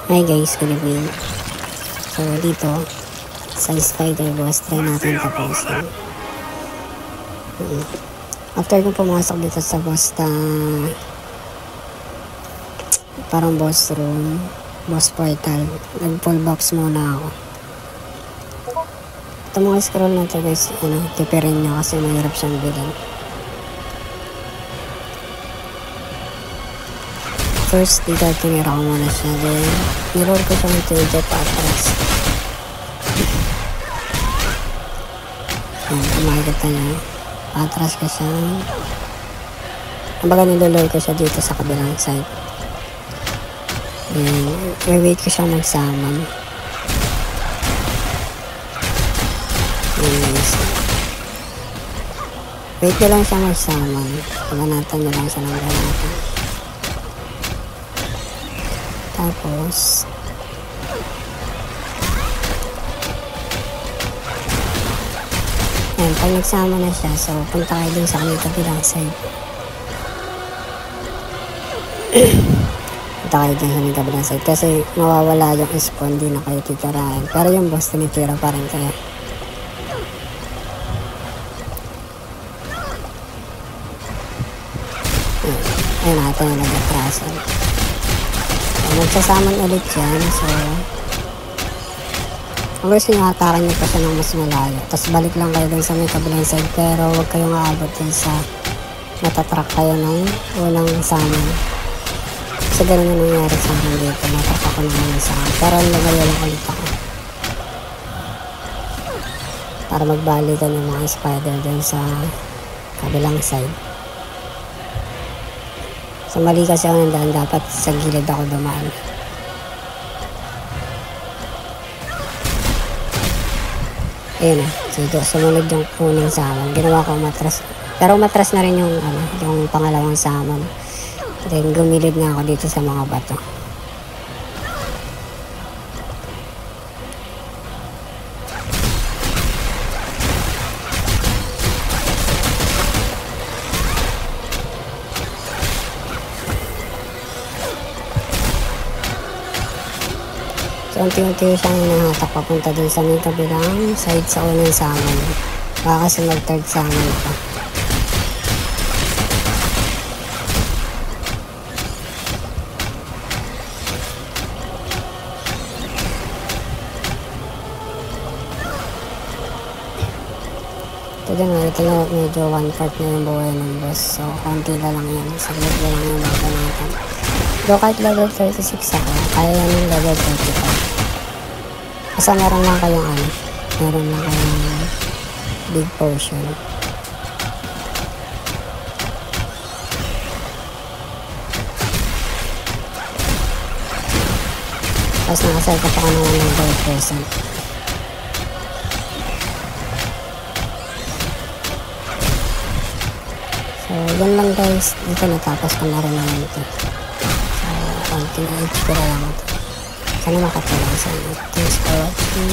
Hi guys, good evening. So dito sa spider boss, try natin tapusin. After ko pumasok dito sa boss na parang boss room, boss portal, nag full box muna ako. Ito mga scroll na ito guys, tipirin nyo kasi mahirap siyang bilhin. First, dito tinira ko muna siya. Then, mirror ko siya ng tiyo patras. Yan, kung makikita nyo. Patras ko siya. Kumbaga nilolor ko siya dito sa kabilang side. Then, wait ko siyang magsaman. Wait ko lang siya magsaman. Paganatan nyo lang siya ng ganatan. Tapos ayan, pag nagsama na siya, so punta kayo din sa kabilang side. Punta kayo din sa kabilang side kasi mawawala yung spawn, di na kayo titirahin, pero yung boss tinitira pa rin kayo. Ayun, natin yung nag-atrasan. Magsasaman ulit yan, so kung gusto nyo, hatakan nyo pa siya ng mas malayo, tapos balik lang kayo dun sa may kabilang side, pero huwag kayong aabot dun sa matatrack kayo ng unang saman, kasi ganun yung nangyari sa akin dito, natrack ako ng unang saman, pero nagayo lang ulit ako para magbalikan yung mga spider dun sa kabilang side. So mali kasi ako nandaan, dapat sa gilid ako dumaan. Ayun na, so sumunod yung unang saman. Ginawa ko matras. Pero matras na rin yung pangalawang saman. Then gumilid na ako dito sa mga bato. So, unti-unti siyang hinahatak papunta dun sa may kabilang side sa unang saman. Baka kasi mag-third saman pa. Ito na medyo 1/4 na yung buhay ng boss. So, konti na lang yan. Saglit na lang yung baga natin. So, kahit level 36 ako, kaya yan yung level 35. Basta meron lang kayong big potion. Tapos nakasal ka pa ka naman ng gold present. So, yun lang guys. Dito natapos ko na rin naman ito. So, konting HP na lang ito. Sana makatulong sa inyo. Thanks for watching.